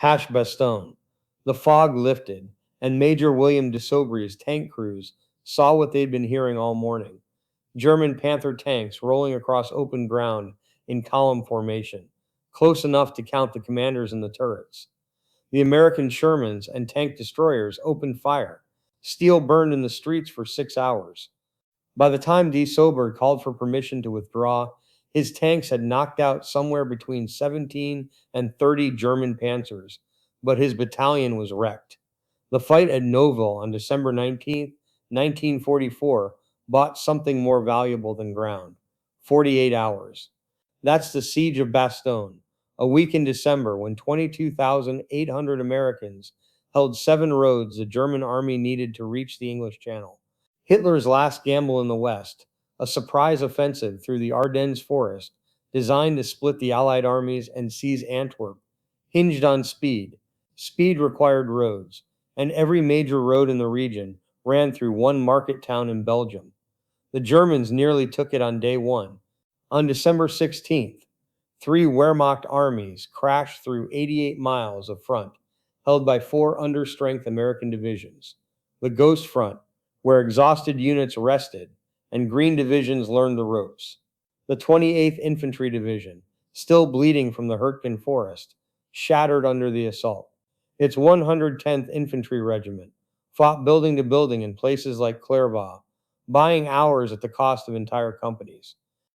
Bastogne. The fog lifted, and Major William de Soubry's tank crews saw what they'd been hearing all morning. German Panther tanks rolling across open ground in column formation, close enough to count the commanders in the turrets. The American Shermans and tank destroyers opened fire. Steel burned in the streets for 6 hours. By the time de Soubry called for permission to withdraw, his tanks had knocked out somewhere between 17 and 30 German panzers, but his battalion was wrecked. The fight at Nouville on December 19th, 1944, bought something more valuable than ground: 48 hours. That's the Siege of Bastogne, a week in December when 22,800 Americans held 7 roads the German army needed to reach the English Channel. Hitler's last gamble in the West, a surprise offensive through the Ardennes forest designed to split the Allied armies and seize Antwerp, hinged on speed. Speed required roads, and every major road in the region ran through one market town in Belgium. The Germans nearly took it on day one. On December 16th, 3 Wehrmacht armies crashed through 88 miles of front, held by 4 understrength American divisions. The Ghost Front, where exhausted units rested and green divisions learned the ropes. The 28th Infantry Division, still bleeding from the Hurtgen Forest, shattered under the assault. Its 110th Infantry Regiment fought building to building in places like Clairvaux, buying hours at the cost of entire companies.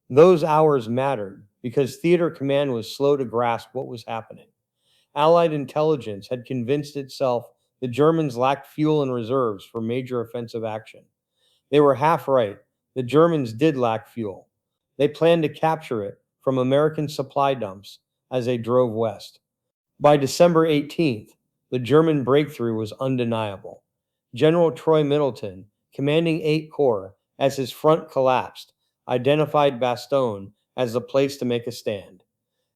Those hours mattered because theater command was slow to grasp what was happening. Allied intelligence had convinced itself the Germans lacked fuel and reserves for major offensive action. They were half right. The Germans did lack fuel. They planned to capture it from American supply dumps as they drove west. By December 18th, the German breakthrough was undeniable. General Troy Middleton, commanding 8 Corps, as his front collapsed, identified Bastogne as the place to make a stand.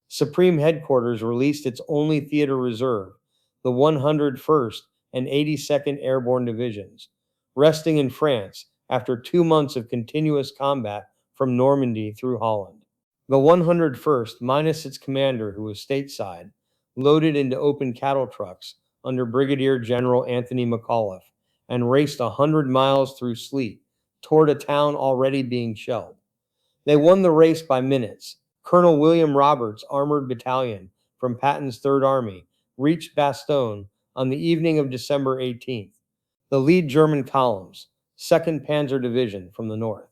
Supreme Headquarters released its only theater reserve, the 101st and 82nd Airborne Divisions, resting in France after 2 months of continuous combat from Normandy through Holland. The 101st, minus its commander who was stateside, loaded into open cattle trucks under Brigadier General Anthony McAuliffe and raced 100 miles through sleet toward a town already being shelled. They won the race by minutes. Colonel William Roberts' armored battalion from Patton's Third Army reached Bastogne on the evening of December 18th. The lead German columns, 2nd Panzer Division from the north,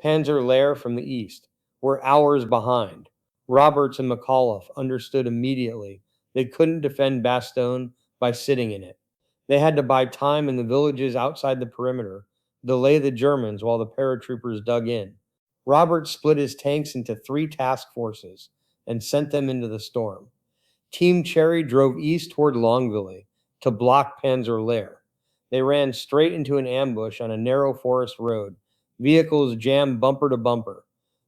Panzer Lehr from the east, were hours behind. Roberts and McAuliffe understood immediately they couldn't defend Bastogne by sitting in it. They had to buy time in the villages outside the perimeter, delay the Germans while the paratroopers dug in. Roberts split his tanks into 3 task forces and sent them into the storm. Team Cherry drove east toward Longville to block Panzer Lehr. They ran straight into an ambush on a narrow forest road. Vehicles jammed bumper to bumper.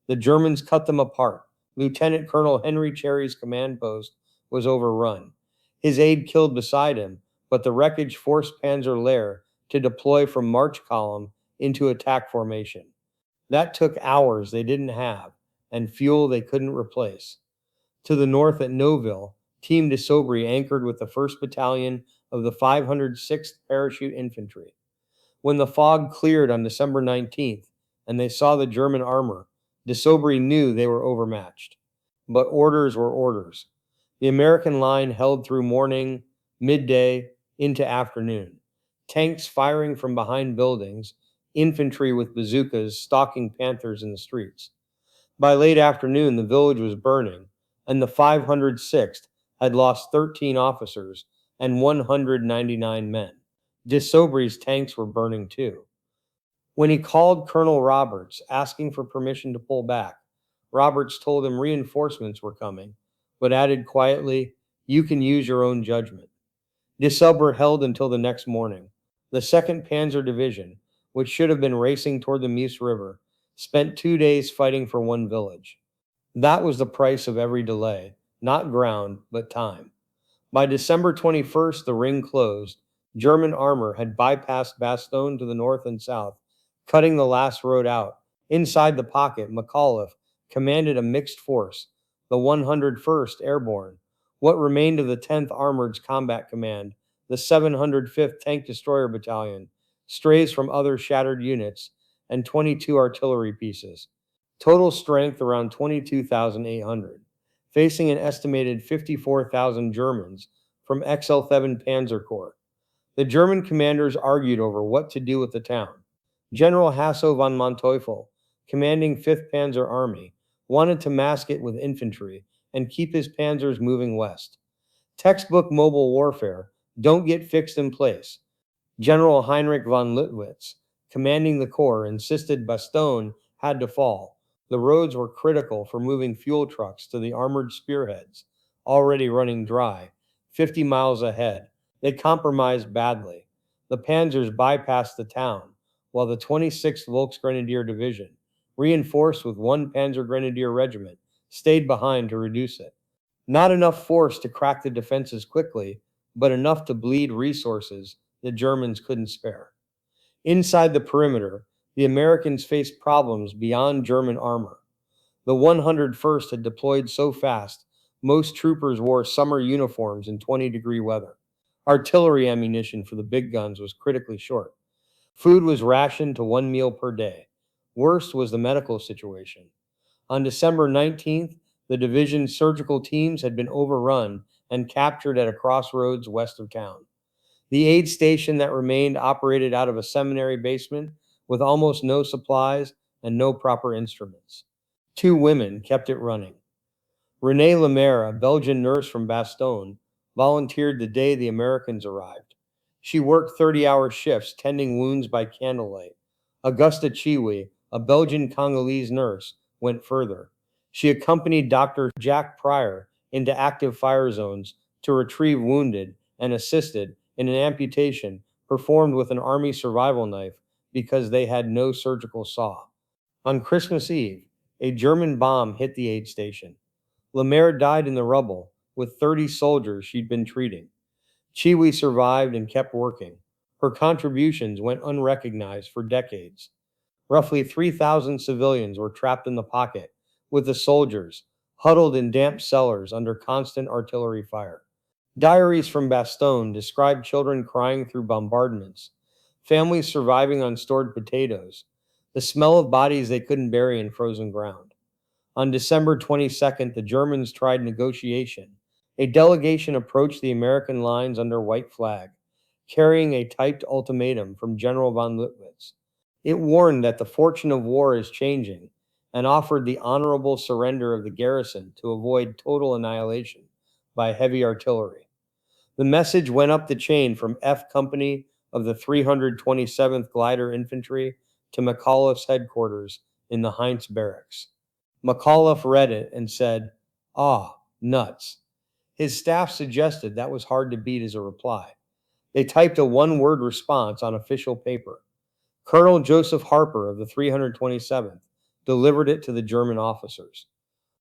The Germans cut them apart. Lieutenant Colonel Henry Cherry's command post was overrun. His aide killed beside him, but the wreckage forced Panzer Lehr to deploy from march column into attack formation. That took hours they didn't have, and fuel they couldn't replace. To the north at Nouville, Team de Soubry anchored with the 1st Battalion of the 506th Parachute Infantry. When the fog cleared on December 19th, and they saw the German armor, de Soubry knew they were overmatched. But orders were orders. The American line held through morning, midday, into afternoon. Tanks firing from behind buildings, infantry with bazookas stalking Panthers in the streets. By late afternoon, the village was burning, and the 506th had lost 13 officers and 199 men. De Soubry's tanks were burning too. When he called Colonel Roberts asking for permission to pull back, Roberts told him reinforcements were coming, but added quietly, "You can use your own judgment." De Soubry held until the next morning. The 2nd Panzer Division, which should have been racing toward the Meuse River, spent 2 days fighting for one village. That was the price of every delay, not ground, but time. By December 21st, the ring closed. German armor had bypassed Bastogne to the north and south, cutting the last road out. Inside the pocket, McAuliffe commanded a mixed force, the 101st Airborne, What remained of the 10th Armored's Combat Command, the 705th Tank Destroyer Battalion, strays from other shattered units, and 22 artillery pieces. Total strength around 22,800, facing an estimated 54,000 Germans from XL7 Panzer Corps. The German commanders argued over what to do with the town. General Hasso von Manteuffel, commanding 5th Panzer Army, wanted to mask it with infantry and keep his panzers moving west. Textbook mobile warfare don't get fixed in place. General Heinrich von Lüttwitz, commanding the corps, insisted Bastogne had to fall. The roads were critical for moving fuel trucks to the armored spearheads, already running dry, 50 miles ahead. They compromised badly. The panzers bypassed the town, while the 26th Volksgrenadier Division, reinforced with one Panzer Grenadier Regiment, stayed behind to reduce it. Not enough force to crack the defenses quickly, but enough to bleed resources the Germans couldn't spare. Inside the perimeter, the Americans faced problems beyond German armor. The 101st had deployed so fast, most troopers wore summer uniforms in 20-degree weather. Artillery ammunition for the big guns was critically short. Food was rationed to 1 meal per day. Worst was the medical situation. On December 19th, the division's surgical teams had been overrun and captured at a crossroads west of town. The aid station that remained operated out of a seminary basement with almost no supplies and no proper instruments. 2 women kept it running. Renée Lemaire, a Belgian nurse from Bastogne, volunteered the day the Americans arrived. She worked 30-hour shifts tending wounds by candlelight. Augusta Chiwi, a Belgian Congolese nurse, went further. She accompanied Dr. Jack Pryor into active fire zones to retrieve wounded and assisted in an amputation performed with an army survival knife because they had no surgical saw. On Christmas Eve, a German bomb hit the aid station. Lemaire died in the rubble with 30 soldiers she'd been treating. Chiwi survived and kept working. Her contributions went unrecognized for decades. Roughly 3,000 civilians were trapped in the pocket, with the soldiers huddled in damp cellars under constant artillery fire. Diaries from Bastogne described children crying through bombardments, families surviving on stored potatoes, the smell of bodies they couldn't bury in frozen ground. On December 22nd, the Germans tried negotiation. A delegation approached the American lines under white flag, carrying a typed ultimatum from General von Lüttwitz. It warned that the fortune of war is changing and offered the honorable surrender of the garrison to avoid total annihilation by heavy artillery. The message went up the chain from F Company of the 327th Glider Infantry to McAuliffe's headquarters in the Heinz Barracks. McAuliffe read it and said, "Ah, nuts." His staff suggested that was hard to beat as a reply. They typed a one-word response on official paper. Colonel Joseph Harper of the 327th delivered it to the German officers.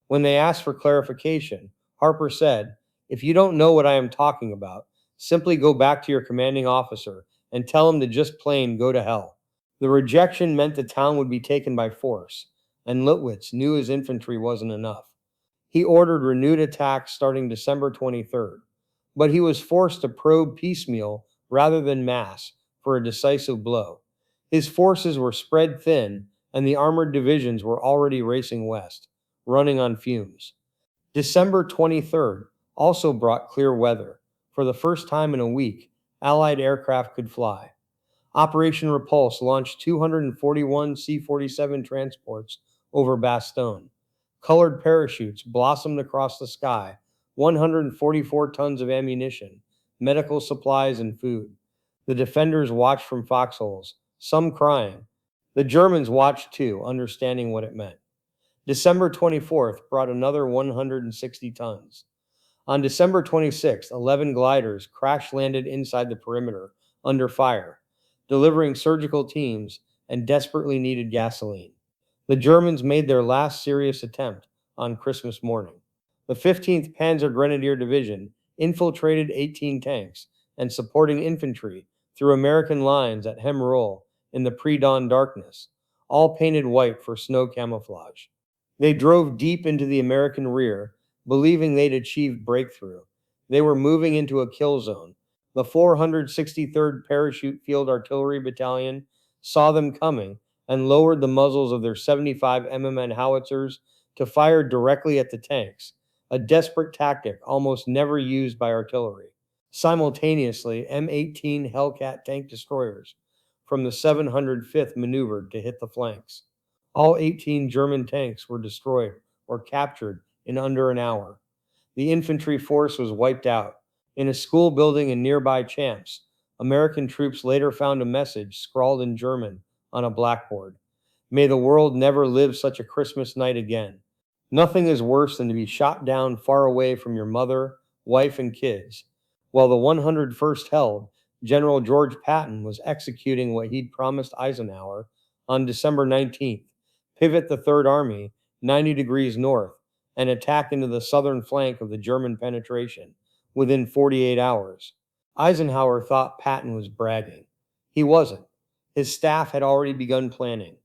When they asked for clarification, Harper said, "If you don't know what I am talking about, simply go back to your commanding officer and tell him to just plain go to hell." The rejection meant the town would be taken by force, and Lüttwitz knew his infantry wasn't enough. He ordered renewed attacks starting December 23rd, but he was forced to probe piecemeal rather than mass for a decisive blow. His forces were spread thin, and the armored divisions were already racing west, running on fumes. December 23rd also brought clear weather. For the first time in a week, Allied aircraft could fly. Operation Repulse launched 241 C-47 transports over Bastogne. Colored parachutes blossomed across the sky, 144 tons of ammunition, medical supplies, and food. The defenders watched from foxholes, some crying. The Germans watched too, understanding what it meant. December 24th brought another 160 tons. On December 26th, 11 gliders crash-landed inside the perimeter under fire, delivering surgical teams and desperately needed gasoline. The Germans made their last serious attempt on Christmas morning. The 15th Panzer Grenadier Division infiltrated 18 tanks and supporting infantry through American lines at Hemerol in the pre-dawn darkness, all painted white for snow camouflage. They drove deep into the American rear, believing they'd achieved breakthrough, They were moving into a kill zone. The 463rd Parachute Field Artillery Battalion saw them coming and lowered the muzzles of their 75 mmn howitzers to fire directly at the tanks, a desperate tactic almost never used by artillery. Simultaneously, M18 Hellcat tank destroyers from the 705th maneuvered to hit the flanks. All 18 German tanks were destroyed or captured in under an hour. The infantry force was wiped out. In a school building in nearby Champs, American troops later found a message scrawled in German on a blackboard. May the world never live such a Christmas night again. Nothing is worse than to be shot down far away from your mother, wife, and kids. While the 101st held, General George Patton was executing what he'd promised Eisenhower on December 19th, pivot the Third Army 90 degrees north and attack into the southern flank of the German penetration within 48 hours. Eisenhower thought Patton was bragging. He wasn't. His staff had already begun planning.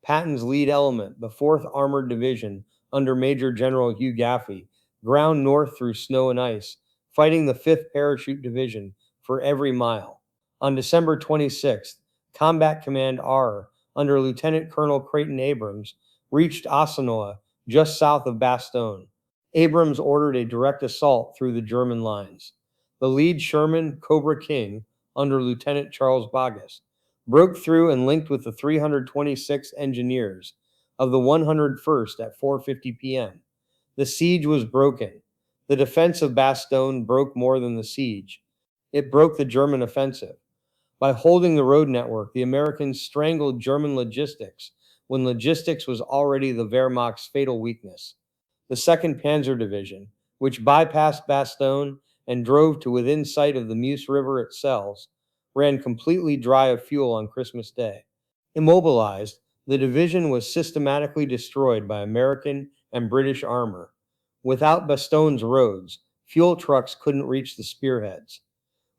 Patton's lead element, the 4th Armored Division under Major General Hugh Gaffey, ground north through snow and ice, fighting the 5th Parachute Division for every mile. On December 26th, Combat Command R, under Lieutenant Colonel Creighton Abrams, reached Osinoa, just south of Bastogne. Abrams ordered a direct assault through the German lines. The lead Sherman, Cobra King, under Lieutenant Charles Boggess, broke through and linked with the 326 engineers of the 101st at 4:50 p.m. The siege was broken. The defense of Bastogne broke more than the siege. It broke the German offensive. By holding the road network, the Americans strangled German logistics when logistics was already the Wehrmacht's fatal weakness. The 2nd Panzer Division, which bypassed Bastogne and drove to within sight of the Meuse River itself, ran completely dry of fuel on Christmas Day. Immobilized, the division was systematically destroyed by American and British armor. Without Bastogne's roads, fuel trucks couldn't reach the spearheads.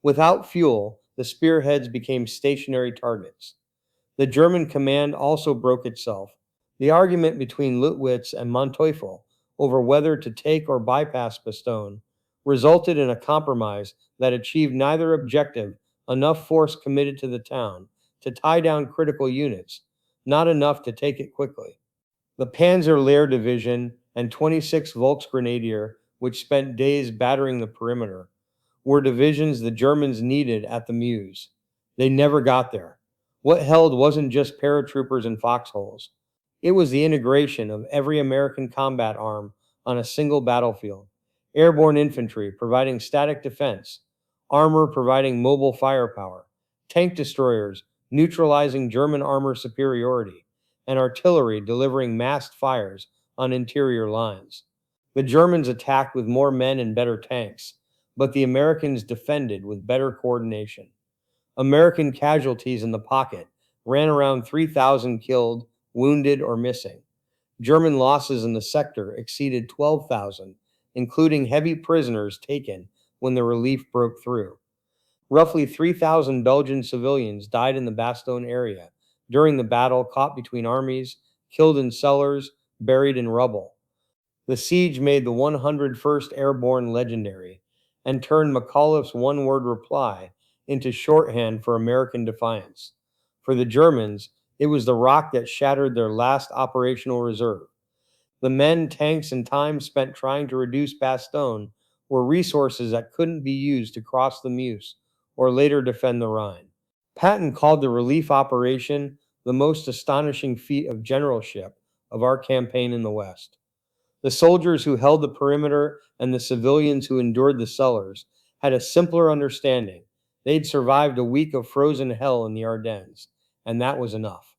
Without fuel, the spearheads became stationary targets. The German command also broke itself. The argument between Lüttwitz and Manteuffel over whether to take or bypass Bastogne resulted in a compromise that achieved neither objective: enough force committed to the town to tie down critical units, not enough to take it quickly. The Panzer Lehr Division and 26th Volksgrenadier, which spent days battering the perimeter, were divisions the Germans needed at the Meuse. They never got there. What held wasn't just paratroopers and foxholes. It was the integration of every American combat arm on a single battlefield. Airborne infantry providing static defense, armor providing mobile firepower, tank destroyers neutralizing German armor superiority, and artillery delivering massed fires on interior lines. The Germans attacked with more men and better tanks, but the Americans defended with better coordination. American casualties in the pocket ran around 3,000 killed, wounded, or missing. German losses in the sector exceeded 12,000, including heavy prisoners taken when the relief broke through. Roughly 3,000 Belgian civilians died in the Bastogne area during the battle caught between armies, killed in cellars, buried in rubble. The siege made the 101st Airborne legendary and turned McAuliffe's one-word reply into shorthand for American defiance. For the Germans, it was the rock that shattered their last operational reserve. The men, tanks, and time spent trying to reduce Bastogne were resources that couldn't be used to cross the Meuse or later defend the Rhine. Patton called the relief operation the most astonishing feat of generalship of our campaign in the West. The soldiers who held the perimeter and the civilians who endured the cellars had a simpler understanding. They'd survived a week of frozen hell in the Ardennes, and that was enough.